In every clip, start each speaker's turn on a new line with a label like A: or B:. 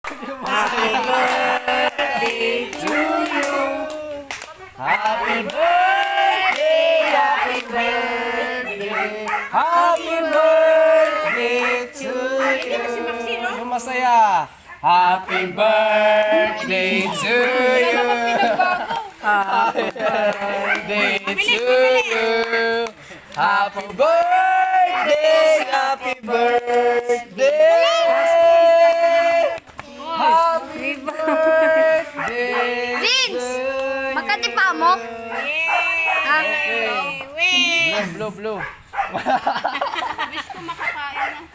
A: Happy birthday to you. Happy birthday, happy birthday. Happy birthday to you. Yung masaya. Happy birthday to you. Happy birthday to you. Happy birthday, happy birthday. Happy birthday.
B: Vince! Magkatipa mo? Ha?
A: Blue, blue.
C: Wish ko makakain na.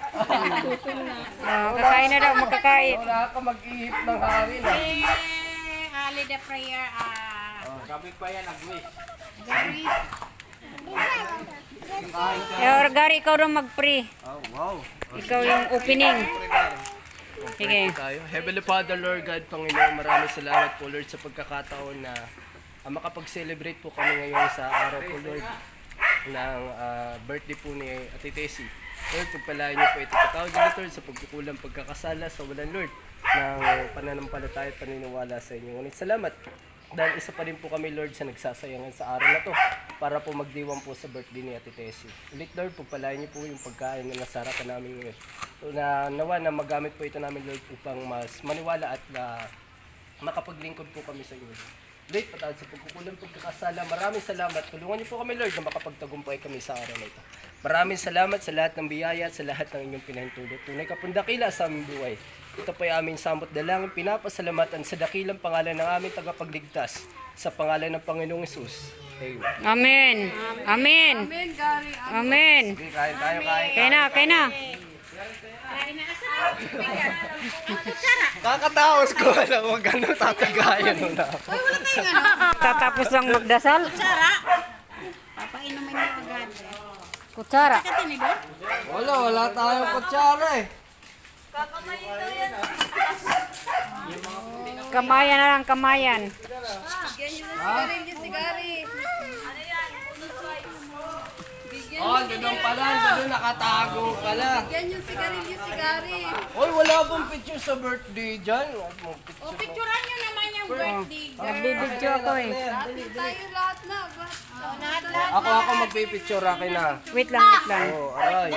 D: Kakain na daw, magkakain.
A: Wala ka mag-ihip ng hangin ah.
C: Ali the prayer.
A: Kami pa yan nag-wish.
C: Gary.
D: Gary, ikaw daw mag-pray.
A: Oh, wow.
D: Ikaw yung opening. Sige.
A: Tayo. Heavenly Father, Lord God, Panginoon, maraming salamat po, Lord, sa pagkakataon na makapag-celebrate po kami ngayon sa araw po, Lord, ng birthday po ni Ate Tessie. Lord, pagpalain niyo po ito katawag dito, Lord, sa pagkukulang pagkakasala sa walang, Lord, ng pananampalataya at paniniwala sa inyo. Ngunit salamat. Dahil isa pa rin po kami, Lord, sa nagsasayangan sa araw na to para po magdiwang po sa birthday ni Ate Tessie. Ulit, Lord, pagpalain niyo po yung pagkain na nasarapan namin ngayon. So, nawa na magamit po ito namin, Lord, upang mas maniwala at makapaglingkod po kami sa inyo. Lord, patawad sa pagkukulang pagkakasala. Maraming salamat. Tulungan niyo po kami, Lord, na makapagtagumpay kami sa araw na ito. Maraming salamat sa lahat ng biyaya at sa lahat ng inyong pinahintulot. Tunay ka pong dakila sa aming buhay. Ito po ay aming samot dalangin, pinapasalamatan sa dakilang pangalan ng aming tagapagligtas, sa pangalan ng Panginoong Hesus. Amen.
D: Amen. Amen.
C: Amen, Gary.
D: Amen.
A: Okay, kain tayo, kain.
D: Kaya na, kaya na.
A: Kakataos ko, alam mo, gano'n tatagayan mo na.
D: Tatapos lang magdasal.
C: Sara. Papainumin mo agad.
D: Kutsara.
C: Katinidor?
A: Wala tayong kutsara eh.
D: Kamayan na lang, kamayan.
C: Si Gary.
A: Oh, doon pala, doon nakatago pala.
C: Yan yung sigarilyo si Gary.
A: Oy, wala akong picture sa birthday dyan.
C: O, picturean nyo naman yung birthday.
D: Magbibidyo ako eh.
C: Tayo lahat na.
A: Ako magpipicture akin na.
D: Wait lang, wait lang.
A: Oh, aray.